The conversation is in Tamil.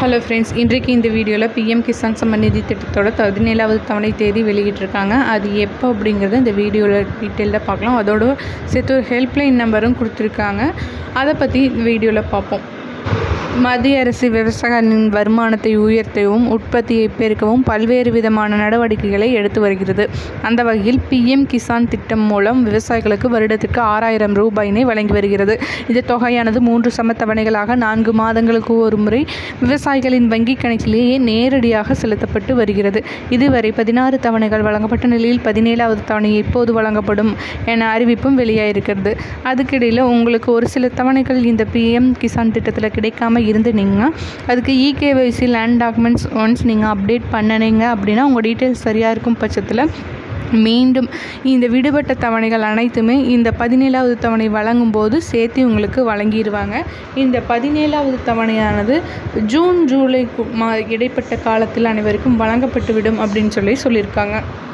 ஹலோ ஃப்ரெண்ட்ஸ், இன்றைக்கு இந்த வீடியோவில் பிஎம் கிசான் சம்மான் நிதி திட்டத்தோட 17வது தவணை தேதி வெளியிட்டிருக்காங்க. அது எப்போ அப்படிங்கிறத இந்த வீடியோவில் டீட்டெயிலாக பார்க்கலாம். அதோட சேர்த்து ஒரு ஹெல்ப்லைன் நம்பரும் கொடுத்துருக்காங்க. அதை பற்றி இந்த வீடியோவில் பார்ப்போம். மத்திய அரசு விவசாயிகளின் வருமானத்தை உயர்த்தவும் உற்பத்தியை பெருக்கவும் பல்வேறு விதமான நடவடிக்கைகளை எடுத்து வருகிறது. அந்த வகையில் பிஎம் கிசான் திட்டம் மூலம் விவசாயிகளுக்கு வருடத்திற்கு 6000 ரூபாயினை வழங்கி வருகிறது. இந்த தொகையானது 3 சம தவணைகளாக 4 மாதங்களுக்கு ஒரு முறை விவசாயிகளின் வங்கிக் கணக்கிலேயே நேரடியாக செலுத்தப்பட்டு வருகிறது. இதுவரை 16 தவணைகள் வழங்கப்பட்ட நிலையில் 17வது தவணை எப்போது வழங்கப்படும் என அறிவிப்பும் வெளியாகிருக்கிறது. அதுக்கிடையில் உங்களுக்கு ஒரு சில தவணைகள் இந்த பிஎம் கிசான் திட்டத்தில் கிடைக்காம இருந்துனீங்கன்னா அதுக்கு இகேஒய்சி லேண்ட் டாக்குமெண்ட்ஸ் ஒன்ஸ் நீங்கள் அப்டேட் பண்ணினீங்க அப்படின்னா உங்கள் டீட்டெயில்ஸ் சரியாக இருக்கும் பட்சத்தில் மீண்டும் இந்த விடுபட்ட தவணைகள் அனைத்துமே இந்த 17வது தவணை வழங்கும் போது சேர்த்து உங்களுக்கு வழங்கிடுவாங்க. இந்த 17வது தவணையானது ஜூன் ஜூலை இடைப்பட்ட காலத்தில் அனைவருக்கும் வழங்கப்பட்டுவிடும் அப்படின்னு சொல்லியிருக்காங்க.